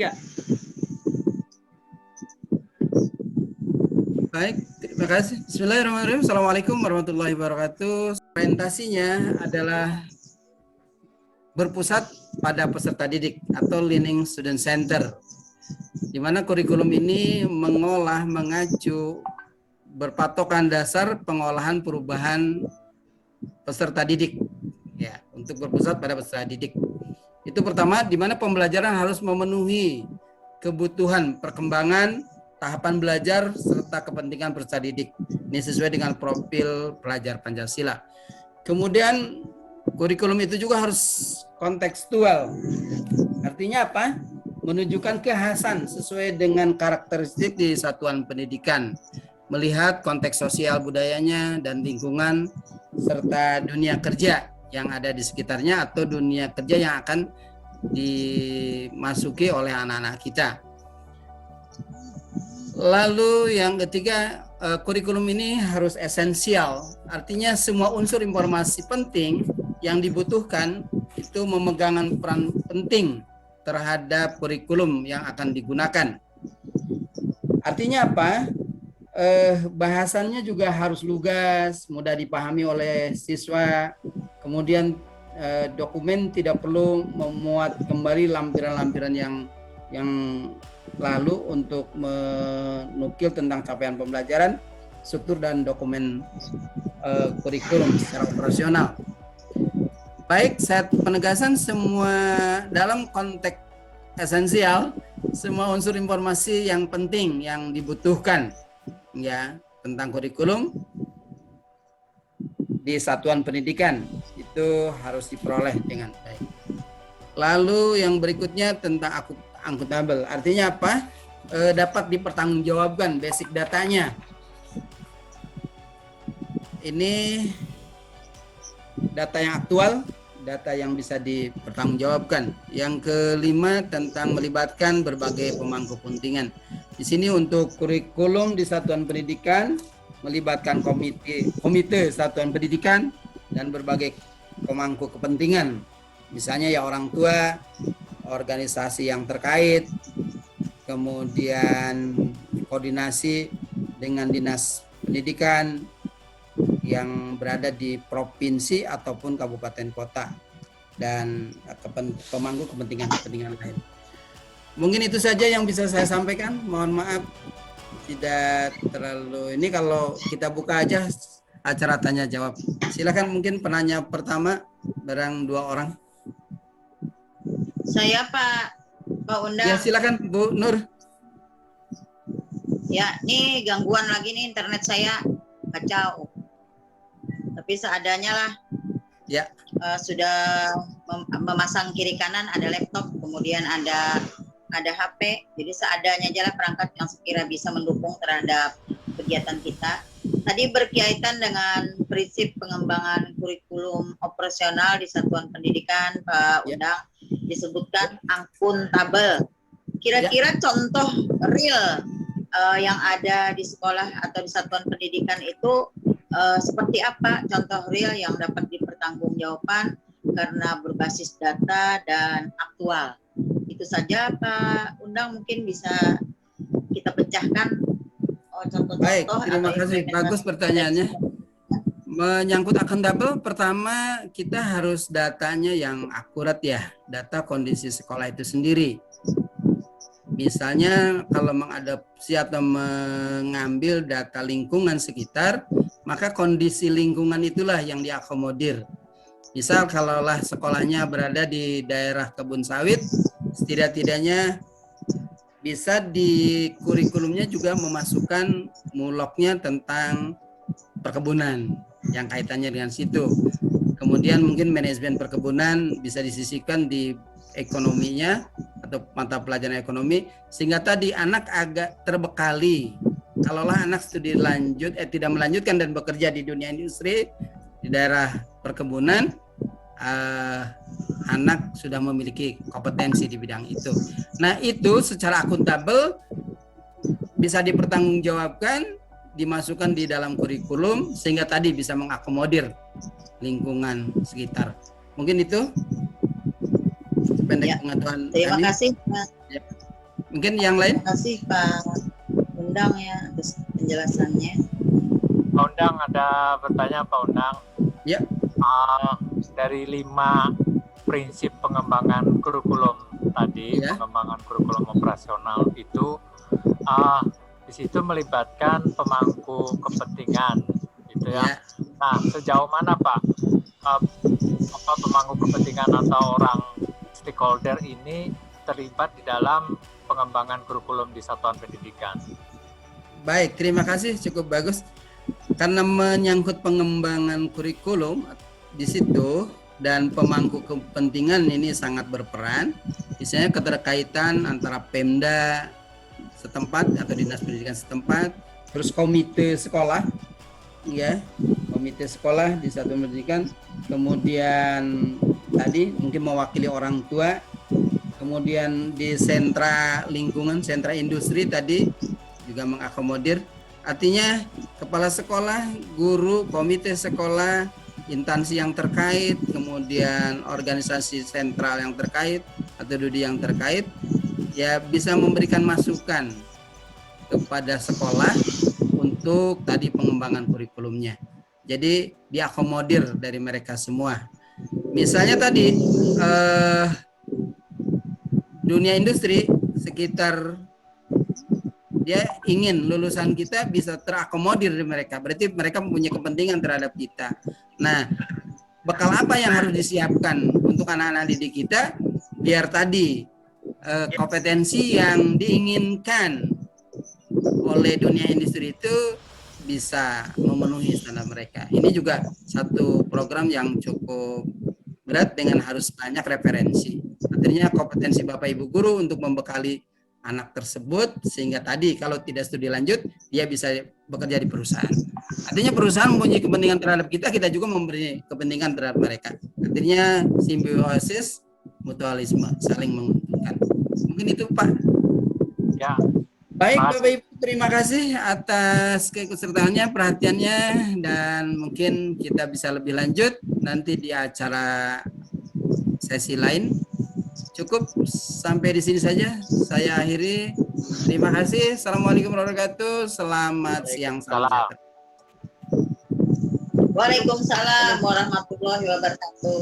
enggak? Baik, terima kasih. Bismillahirrahmanirrahim. Assalamualaikum warahmatullahi wabarakatuh. Orientasinya adalah berpusat pada peserta didik atau Learning Student Center, di mana kurikulum ini mengolah, mengacu, berpatokan dasar pengolahan perubahan peserta didik, ya, untuk berpusat pada peserta didik. Itu pertama, di mana pembelajaran harus memenuhi kebutuhan perkembangan, tahapan belajar, serta kepentingan peserta didik. Ini sesuai dengan profil pelajar Pancasila. Kemudian kurikulum itu juga harus kontekstual. Artinya apa? Menunjukkan kekhasan sesuai dengan karakteristik di satuan pendidikan, melihat konteks sosial budayanya dan lingkungan serta dunia kerja yang ada di sekitarnya atau dunia kerja yang akan dimasuki oleh anak-anak kita. Lalu yang ketiga, kurikulum ini harus esensial, artinya semua unsur informasi penting yang dibutuhkan itu memegang peran penting terhadap kurikulum yang akan digunakan. Artinya apa? Bahasannya juga harus lugas, mudah dipahami oleh siswa. Kemudian dokumen tidak perlu memuat kembali lampiran-lampiran yang lalu untuk menukil tentang capaian pembelajaran, struktur dan dokumen kurikulum secara operasional. Baik, saat penegasan semua dalam konteks esensial, semua unsur informasi yang penting yang dibutuhkan ya tentang kurikulum di satuan pendidikan itu harus diperoleh dengan baik. Lalu yang berikutnya tentang akuntabel, artinya apa? Dapat dipertanggungjawabkan basic datanya. Ini data yang aktual, data yang bisa dipertanggungjawabkan. Yang kelima tentang melibatkan berbagai pemangku kepentingan. Di sini untuk kurikulum di satuan pendidikan melibatkan komite satuan pendidikan dan berbagai pemangku kepentingan. Misalnya ya orang tua, organisasi yang terkait, kemudian koordinasi dengan dinas pendidikan yang berada di provinsi ataupun kabupaten kota dan pemangku kepentingan lain. Mungkin itu saja yang bisa saya sampaikan. Mohon maaf tidak terlalu ini, kalau kita buka aja acara tanya jawab. Silakan mungkin penanya pertama barang 2 orang. Saya Pak Undang. Ya silakan Bu Nur. Ya, ini gangguan lagi nih internet saya kacau. Tapi seadanya lah. Ya. Sudah memasang kiri kanan ada laptop, kemudian ada HP. Jadi seadanya aja lah perangkat yang sekira bisa mendukung terhadap kegiatan kita. Tadi berkaitan dengan prinsip pengembangan kurikulum operasional di satuan pendidikan, Pak Undang, disebutkan akuntabel. Kira-kira contoh real yang ada di sekolah atau di satuan pendidikan itu seperti apa contoh real yang dapat dipertanggungjawabkan karena berbasis data dan aktual. Itu saja Pak Undang, mungkin bisa kita pecahkan contoh-contoh. Baik, terima kasih. Bagus pertanyaannya. Menyangkut akuntabel, pertama kita harus datanya yang akurat ya, data kondisi sekolah itu sendiri. Misalnya kalau mengadopsi atau mengambil data lingkungan sekitar, maka kondisi lingkungan itulah yang diakomodir. Misal kalaulah sekolahnya berada di daerah kebun sawit, setidak-tidaknya bisa di kurikulumnya juga memasukkan muloknya tentang perkebunan yang kaitannya dengan situ. Kemudian mungkin manajemen perkebunan bisa disisipkan di ekonominya atau mata pelajaran ekonomi, sehingga tadi anak agak terbekali. Kalaulah anak studi lanjut tidak melanjutkan dan bekerja di dunia industri di daerah perkebunan, anak sudah memiliki kompetensi di bidang itu. Nah, itu secara akuntabel bisa dipertanggungjawabkan, dimasukkan di dalam kurikulum sehingga tadi bisa mengakomodir lingkungan sekitar. Mungkin itu pendek pengetahuan. Terima kasih. Ya. Mungkin yang lain? Terima kasih Pak Undang ya atas penjelasannya. Pak Undang, ada bertanya Pak Undang. Ya. Dari 5 prinsip pengembangan kurikulum tadi, Ya. pengembangan kurikulum operasional itu di situ melibatkan pemangku kepentingan, gitu ya. Nah, sejauh mana Pak pemangku kepentingan atau orang stakeholder ini terlibat di dalam pengembangan kurikulum di satuan pendidikan? Baik, terima kasih, cukup bagus. Karena menyangkut pengembangan kurikulum di situ dan pemangku kepentingan ini sangat berperan. Misalnya keterkaitan antara Pemda setempat atau dinas pendidikan setempat, terus komite sekolah, ya, komite sekolah di satuan pendidikan, kemudian tadi mungkin mewakili orang tua, kemudian di sentra lingkungan, sentra industri tadi juga mengakomodir. Artinya kepala sekolah, guru, komite sekolah, instansi yang terkait, kemudian organisasi sentral yang terkait atau DUDI yang terkait, ya bisa memberikan masukan kepada sekolah untuk tadi pengembangan kurikulumnya. Jadi diakomodir dari mereka semua. Misalnya tadi dunia industri sekitar dia ingin lulusan kita bisa terakomodir di mereka. Berarti mereka mempunyai kepentingan terhadap kita. Nah, bekal apa yang harus disiapkan untuk anak-anak didik kita biar tadi kompetensi yang diinginkan oleh dunia industri itu bisa memenuhi standar mereka. Ini juga satu program yang cukup berat dengan harus banyak referensi. Artinya kompetensi Bapak Ibu guru untuk membekali anak tersebut sehingga tadi kalau tidak studi lanjut dia bisa bekerja di perusahaan. Artinya perusahaan mempunyai kepentingan terhadap kita, kita juga memberi kepentingan terhadap mereka. Artinya simbiosis, mutualisme, saling menguntungkan. Mungkin itu Pak. Ya. Baik Bapak Ibu, terima kasih atas keikutsertaannya, perhatiannya, dan mungkin kita bisa lebih lanjut nanti di acara sesi lain. Cukup sampai di sini saja. Saya akhiri. Terima kasih. Assalamualaikum warahmatullahi wabarakatuh. Selamat siang. Salam. Waalaikumsalam warahmatullahi wabarakatuh.